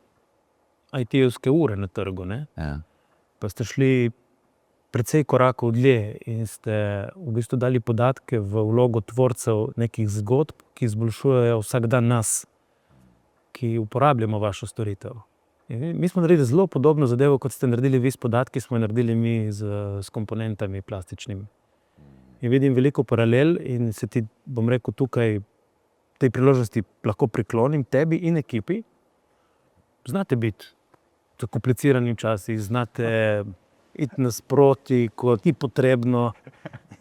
IT-ovske ure na trgu, Ja. Pa ste šli precej korakov dlje in ste v bistvu dali podatke v vlogo tvorcev nekih zgodb, ki izboljšujejo vsak dan nas, ki uporabljamo vašo storitev. In mi smo naredili zelo podobno zadevo, kot ste naredili vi s podatki, smo naredili mi s komponentami plastičnimi. In vidim veliko paralel in se ti, bom rekel, tukaj tej priložnosti lahko priklonim tebi in ekipi. Znate biti zakomplicirani včasih, znate iti nasproti, ko ni potrebno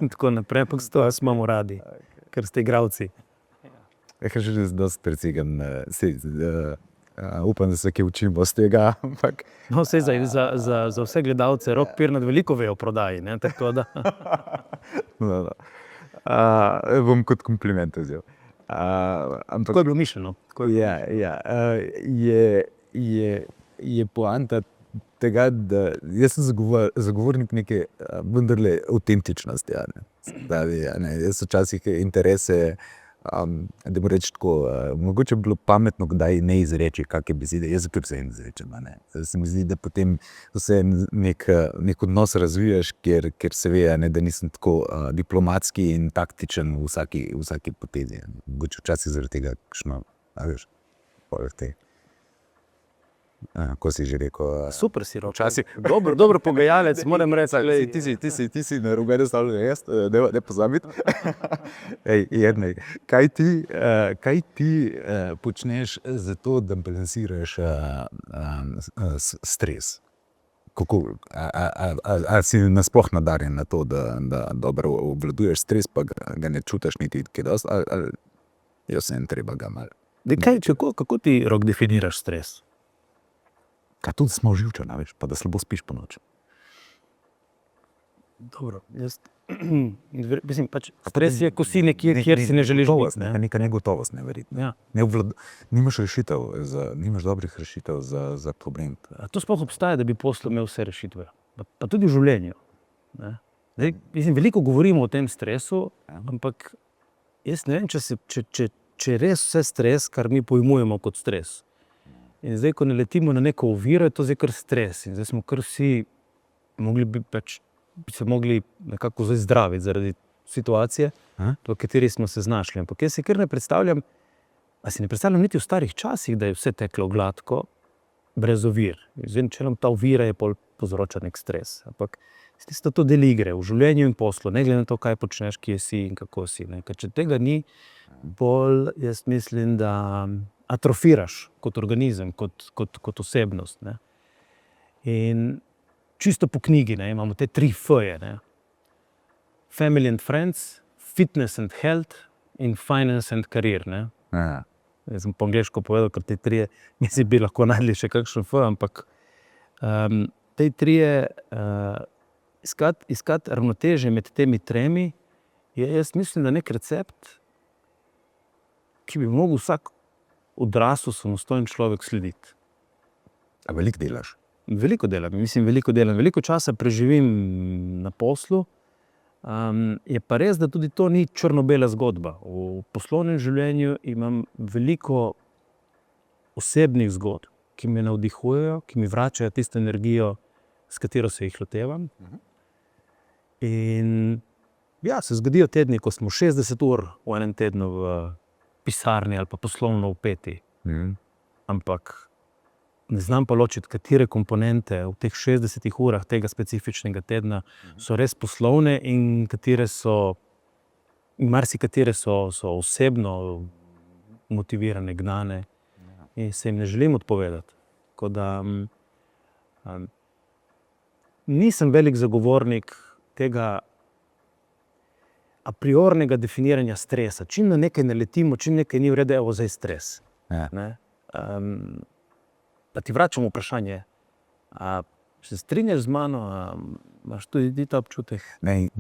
in tako naprej, ampak to imamo radi, ker ste igralci. Že dosti precigan, upam, da se kaj učimo z tega, ampak... No, za vse gledalce Rok Pirnat veliko ve o prodaji, tako da... Bom kot kompliment vzel. Tako je bilo mišljeno. Je poanta tega, da jaz sem zagovornik neke vendarle avtentičnosti. Jaz včasih interese da mu reči tako, mogoče bi bilo pametno, kdaj ne izreči kakšne besede, jaz kar vse izrečem. Se mi zdi, da potem vse nek odnos razvijaš, ker se ve, da nisem tako diplomatski in taktičen v vsaki potezi. Mogoče včasih zaradi tega, kakšno, veš, poleg te. Ko si že rekel. Super si Rok. Včasih. Dobro pogajalec, moram reči. Ti si na robe stavljen, jaz, ne pozabiti. Jednej, kaj ti počneš za to, da balansiraš stres? Ali si nasploh nadarjen na to, da dobro obvladuješ stres, pa ga ne čutiš niti kaj dosti, ali je vseeno treba ga malo? Kako ti, Rok, definiraš stres? Kaj tudi smo živčani, veš, pa da slabo spiš po noči. Dobro, mislim, stres je, ko si nekje, kjer si ne želiš biti. Neka negotovost, neverjetno. Ja. Nimaš dobrih rešitev za problem. A to sploh obstaja, da bi poslu imel vse rešitve? Pa tudi v življenju. Ne? Zdaj, mislim, veliko govorimo o tem stresu, ampak jaz ne vem, če je res vse stres, kar mi pojmujemo kot stres. In zdaj, ko naletimo na neko oviro, je to zdaj kar stres. In zdaj smo kar vsi bi se mogli nekako zdaj zdraviti zaradi situacije, v kateri smo se znašli. Ampak jaz si kar ne predstavljam, niti v starih časih, da je vse teklo gladko, brez ovir. Zdaj, če nam ta ovira je povzroča nek stres. Ampak so to del igre v življenju in poslu, ne glede na to, kaj počneš, kje si in kako si. Ne? Ker če tega ni, bolj jaz mislim, da atrofiraš kot organizem, kot osebnost. Ne? In čisto po knjigi imamo te 3 F-je. Ne? Family and friends, fitness and health in finance and career. Ne? Ja. Jaz sem po angleško povedal, ker te 3, mislim, bi lahko najdli še kakšen F, ampak te 3, iskati ravnotežje med temi 3, je, jaz mislim, da nek recept, ki bi mogel vsak odrasel, samostojen človek slediti. A veliko delaš? Veliko delam, veliko časa preživim na poslu. Je pa res, da tudi to ni črno-bela zgodba. V poslovnem življenju imam veliko osebnih zgodb, ki me navdihujejo, ki mi vračajo tisto energijo, s katero se jih lotevam. In ja, se zgodijo tedni, ko smo 60 ur v enem tednu v pisarni ali pa poslovno vpeti. Ampak ne znam pa ločiti, katere komponente v teh 60 urah tega specifičnega tedna so res poslovne in marsikatere so osebno motivirane, gnane in se jim ne želim odpovedati. Tako da nisem velik zagovornik tega a priornega definiranja stresa. Čim na nekaj naletimo, čim nekaj ni v redu, evo zdaj stres. Ja. Pa ti vračam vprašanje, a se strinjaš z mano, a imaš tudi ta občutek? Ne,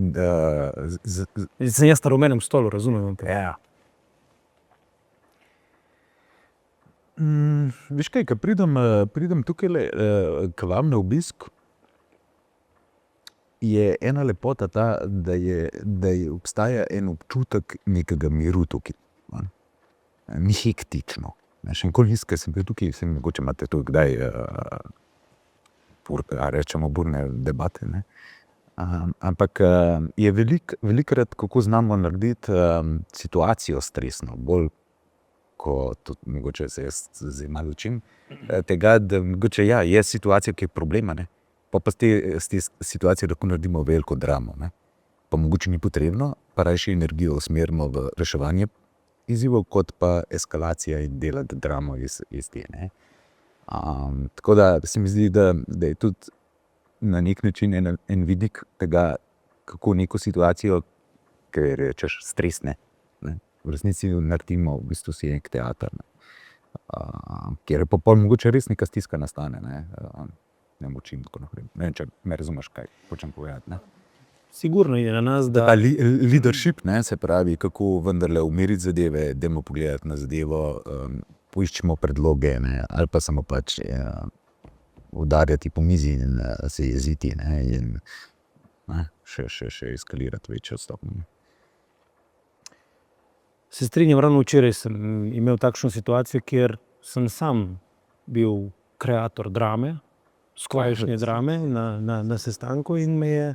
Sem jaz na rumenem stolu, razumem. ja. Veš kaj, ko pridem tukaj k vam na obisk, je ena lepota ta, da obstaja en občutek nekega miru tukaj. Ni hektično. Še nikoli nisem, sem bil tukaj, mogoče imate tu kdaj rečemo burne debate. Ne? Ampak je velikokrat, kako znamo narediti situacijo stresno, bolj kot mogoče se jaz zdaj malo učim, tega, da mogoče je situacija, ki je problema, ne? Pa z te situacije lahko naredimo veliko dramo. Ne? Pa mogoče ni potrebno, pa rajši energijo usmerimo v reševanje izzivov, kot pa eskalacija in delati dramo iz te. Tako da se mi zdi, da je tudi na nek način en vidik tega, kako neko situacijo, ki rečeš stresne, ne? V resnici naredimo v bistvu si nek teater, kjer pa pol mogoče res neka stiska nastane. Ne močim, tako naprej. Ne vem, če me razumeš, kaj hočem povedati. Ne? Sigurno je na nas, da... Leadership, ne, se pravi, kako vendarle umiriti zadeve, dajmo pogledati na zadevo, poiščemo predloge, ne, ali pa samo pač udarjati po mizi in se jeziti, ne, in še eskalirati večjo stopnjo. Se strinjam, ravno včeraj sem imel takšno situacijo, kjer sem sam bil kreator drame, skvajšnje drame na sestanku in me je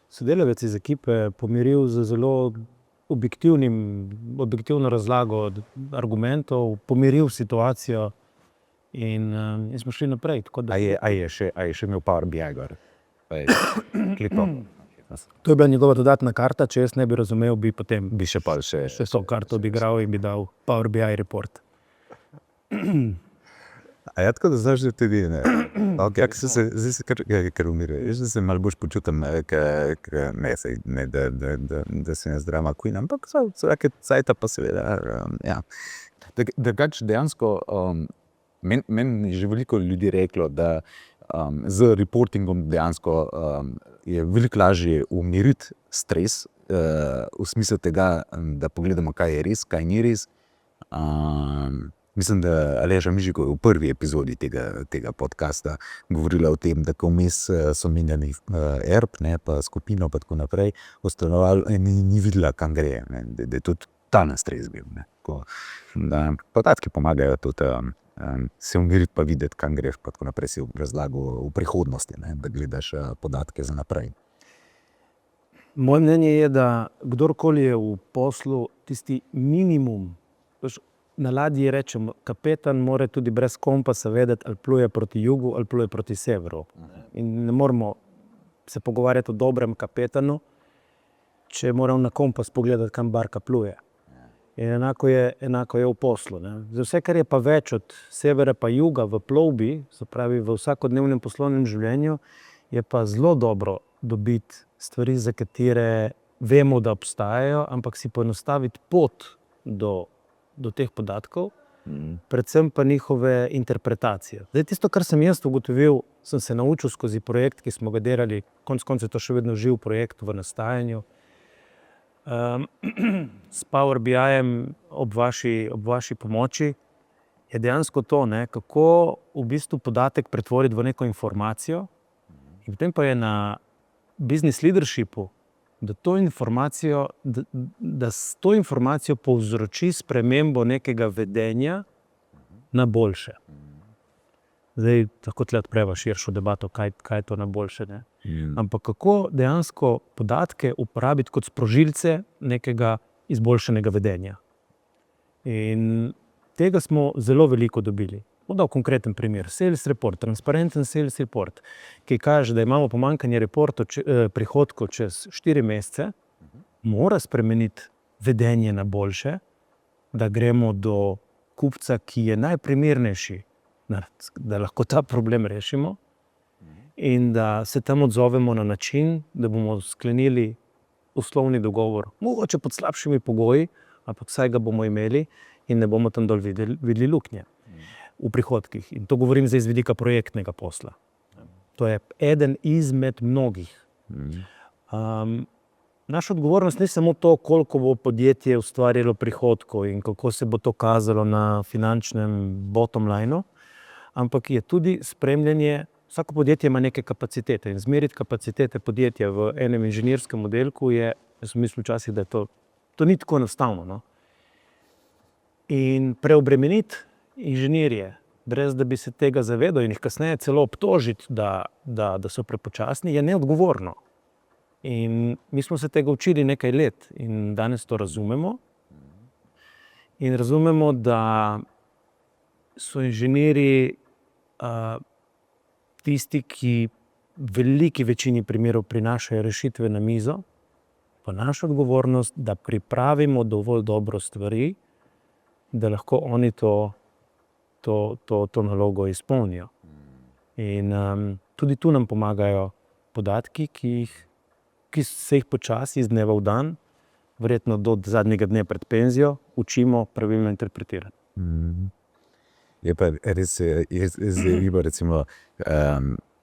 sodelavec iz ekipe pomiril z zelo objektivno razlago argumentov, pomiril situacijo in smo šli naprej. A je še imel Power BI gor? Klipal? To je bila njegova dodatna karta, če jaz ne bi razumel, bi potem Bi še pa še... to karto obigral in bi dal Power BI report. A ja, tako da znaš že tudi, ne? Okay, zdaj se kar umire. Jaz se malo bolj počutim, da se ne zdrama Queen, ampak vsake cajta pa seveda, ja. Drugače dejansko, meni je že veliko ljudi reklo, da z reportingom dejansko je veliko lažje umiriti stres, v smislu tega, da pogledamo, kaj je res, kaj ni res. Mislim, da Aleša Mižiko je v prvi epizodi tega podcasta govorila o tem, da ko vmes so menjali ERP, ne, pa skupino pa tako naprej, ustanovali in ni videla, kam gre, ne, da je tudi ta stres bil. Ne, podatki pomagajo tudi se umiriti pa videti, kam greš, pa tako naprej si razlagal v prihodnosti, ne, da gledaš podatke za naprej. Moje mnenje je, da kdorkoli je v poslu tisti minimum, na ladji rečemo, kapetan mora tudi brez kompasa vedeti, ali pluje proti jugu, ali pluje proti severu. In ne moramo se pogovarjati o dobrem kapetanu, če moramo na kompas pogledati, kam barka pluje. In enako je v poslu. Ne. Za vse, kar je pa več od severa pa juga v plovbi, se pravi v vsakodnevnem poslovnem življenju, je pa zelo dobro dobiti stvari, za katere vemo, da obstajajo, ampak si poenostaviti pot do teh podatkov, predvsem pa njihove interpretacije. Zdaj, tisto, kar sem jaz ugotovil, sem se naučil skozi projekt, ki smo ga delali, konec koncev je to še vedno živ projekt v nastajanju, s Power BI-jem ob vaši pomoči, je dejansko to, ne, kako v bistvu podatek pretvoriti v neko informacijo in potem pa je na business leadershipu, da s to informacijo povzroči spremembo nekega vedenja na boljše. Zdaj, tako tle odpreva širšo debato, kaj je to na boljše, ne? Ampak kako dejansko podatke uporabiti kot sprožilce nekega izboljšanega vedenja. In tega smo zelo veliko dobili. Dal konkreten primer, sales report, transparenten sales report, ki kaže, da imamo pomanjkanje prihodkov čez 4 mesece, mora spremeniti vedenje na boljše, da gremo do kupca, ki je najprimernejši, da lahko ta problem rešimo in da se tam odzovemo na način, da bomo sklenili poslovni dogovor, mogoče pod slabšimi pogoji, ampak vsaj ga bomo imeli in ne bomo tam dol videli luknje v prihodkih. In to govorim zdaj z vidika projektnega posla. To je eden izmed mnogih. Naša odgovornost ni samo to, koliko bo podjetje ustvarilo prihodkov in kako se bo to kazalo na finančnem bottom lineu, ampak je tudi spremljanje, vsako podjetje ima neke kapacitete in zmeriti kapacitete podjetja v enem inženirskem oddelku je, jaz sem mislil včasih, da je to ni tako enostavno. No? In preobremeniti inženirje, brez da bi se tega zavedal in jih kasneje celo obtožiti, da so prepočasni, je neodgovorno. In mi smo se tega učili nekaj let in danes to razumemo. In razumemo, da so inženirji tisti, ki v veliki večini primerov prinašajo rešitve na mizo, pa naša odgovornost, da pripravimo dovolj dobro stvari, da lahko oni to nalogo izpolnijo. In tudi tu nam pomagajo podatki, ki se jih počasi iz dneva v dan, verjetno do zadnjega dne pred penzijo, učimo pravilno interpretirati. Je pa res, recimo,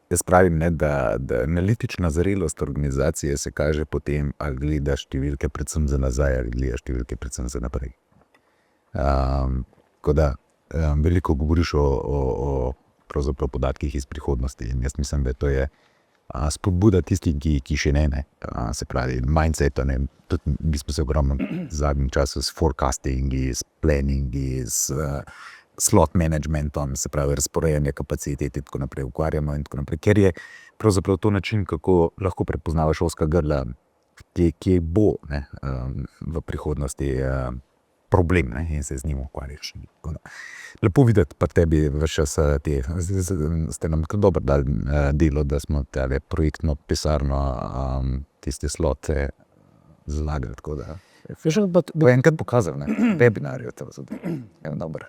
jaz pravim, ne, da analitična zrelost organizacije se kaže potem, ali gledaš številke predvsem za nazaj, ali gledaš številke predvsem za naprej. Tako da veliko govoriš o pravzaprav podatkih iz prihodnosti in jaz mislim, da to je spodbuda tistih, ki še ne. Se pravi, mindset, tudi mi smo se ogromno v zadnjem času s forecastingi, s planningi, s slot managementom, se pravi, razporejanje kapacitet in tako naprej ukvarjamo in tako naprej, ker je pravzaprav to način, kako lahko prepoznavaš ozka grla, kje bo v prihodnosti problem in se z njim ukvarjaš. Lepo videti pa tebi ves čas ste nam tako dobro dali delo, da smo tebe projektno pisarno, tiste slote zlagali, tako da bo enkrat pokazal, webinarju, to je dobro.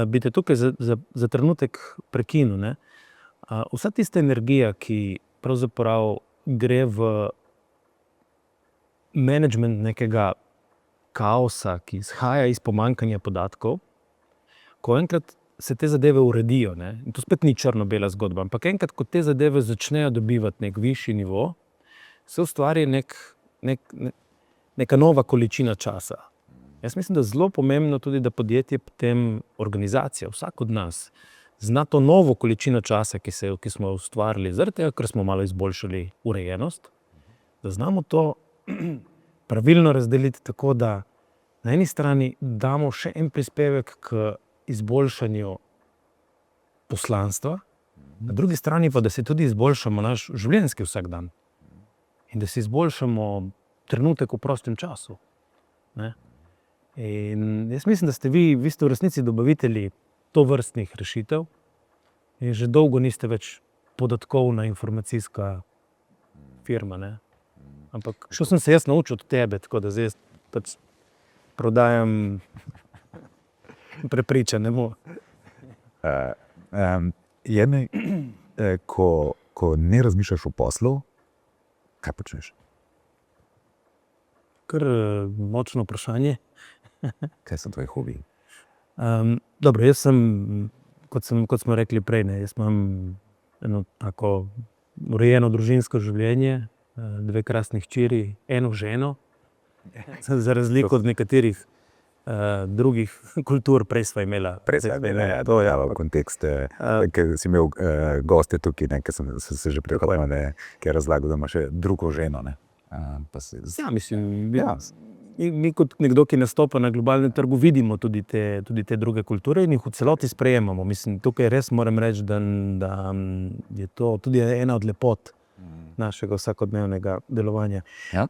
Bi te tukaj za trenutek prekinil, ne? Vsa tista energija, ki pravzaprav gre v management nekega kaosa, ki izhaja iz pomanjkanja podatkov, ko enkrat se te zadeve uredijo, ne? In to spet ni črno-bela zgodba, ampak enkrat, ko te zadeve začnejo dobivati nek višji nivo, se ustvari neka nova količina časa. Jaz mislim, da je zelo pomembno tudi, da podjetje potem, organizacija, vsak od nas, zna to novo količino časa, ki smo ustvarili, zaradi tega, ker smo malo izboljšali urejenost, da znamo to pravilno razdeliti tako, da na eni strani damo še en prispevek k izboljšanju poslanstva, na drugi strani pa, da se tudi izboljšamo naš življenjski vsakdan in da si izboljšamo trenutek v prostem času. Ne? In jaz mislim, da ste vi ste v resnici dobavitelji tovrstnih rešitev in že dolgo niste več podatkovna informacijska firma, ne? Ampak što sem se jaz naučil od tebe, tako da zdaj pač prodajam prepričanemu. Ko ne razmišljaš o poslu, kaj počneš? Kar močno vprašanje. Kaj so tvoji hobiji? Dobro, jaz sem, kot smo rekli prej, jaz imam eno tako urejeno družinsko življenje, 2 krasni hčeri, 1 ženo, za razliko od nekaterih drugih kultur, prej sva imela. To je v kontekst, ker si imel goste tukaj, ker sem se že prehvalil, ki je razlagal, da ima še drugo ženo. Ja, mislim, mi kot nekdo, ki nastopa na globalnem trgu, vidimo tudi te druge kulture in jih v celoti sprejemamo. Mislim, tukaj res moram reči, da je to tudi ena od lepot našega vsakodnevnega delovanja. Ja.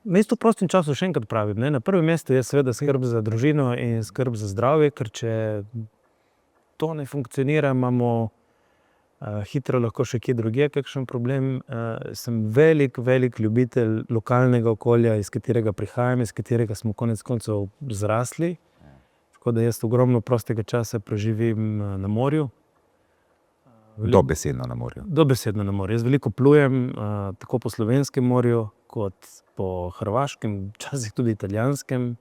Jaz v prostem času še enkrat pravim, na prvem mestu je seveda skrb za družino in skrb za zdravje, ker če to ne funkcionira, imamo hitro lahko še kje drugje kakšen problem. Sem velik ljubitelj lokalnega okolja, iz katerega prihajam, iz katerega smo konec koncev zrasli. Tako da jaz ogromno prostega časa preživim na morju. Dobesedno na morju. Dobesedno na morju. Jaz veliko plujem, tako po slovenskem morju, kot po hrvaškem, včasih tudi italijanskem.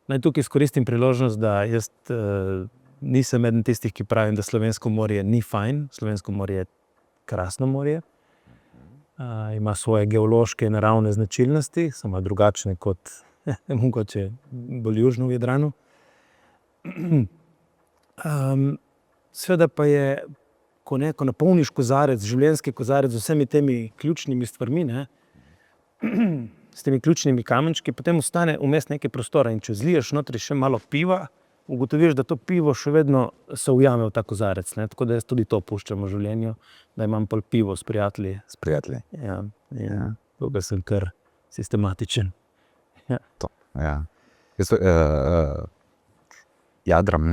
Naj tukaj izkoristim priložnost, da jaz nisem eden tistih, ki pravim, da slovensko morje ni fajn. Slovensko morje je krasno morje. Ima svoje geološke in naravne značilnosti, samo drugačne kot mogoče bolj južno v Jadranu. Seveda pa je, ko napolniš kozarec, življenjski kozarec z vsemi temi ključnimi stvarmi, s temi ključnimi kamenčki, potem ostane vmes nekaj prostora in če zliješ notri še malo piva, ugotoviš, da to pivo še vedno se ujame v ta kozarec. Tako da jaz tudi to puščam v življenju, da imam pol pivo s prijatelji. S prijatelji. Ja. Tukaj sem kar sistematičen. Ja. Jaz jadram,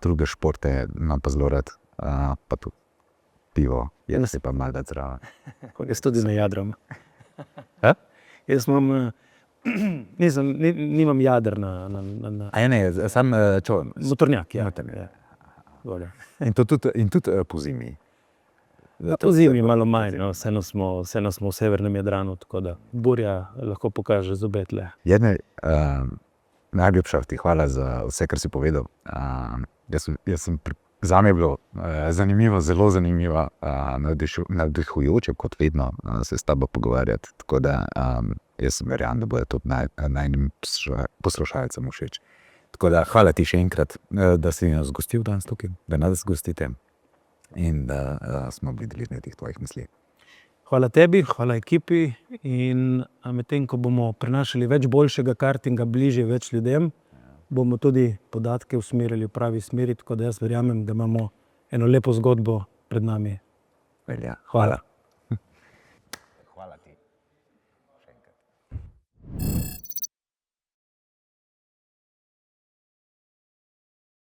druge športe imam pa zelo rad, pa tudi pivo, jaz si pa malo dati zraven. Jaz tudi ne jadram. Jaz imam, nimam jader na... Sam čovn. Motornjak, ja. In tudi po zimi. Po zimi malo manj, vseeno smo v severnem Jadranu, tako da burja lahko pokaže zobe tle. Najljubša ti hvala za vse, kar si povedal. Zame je bilo zanimivo, zelo zanimivo, navdihujoče, kot vedno se s tabo pogovarjati. Tako da jaz verjamem, da bodo tudi najnim poslušalcem všeč. Tako da hvala ti še enkrat, da si nas gostil danes tukaj, da nas gostite. in da smo bili deležni teh tvojih misli. Hvala tebi, hvala ekipi. In medtem, ko bomo prenašali več boljšega kartinga bližje več ljudem, bomo tudi podatke usmerili v pravi smeri, tako da jaz verjamem, da imamo eno lepo zgodbo pred nami. Velja. Hvala.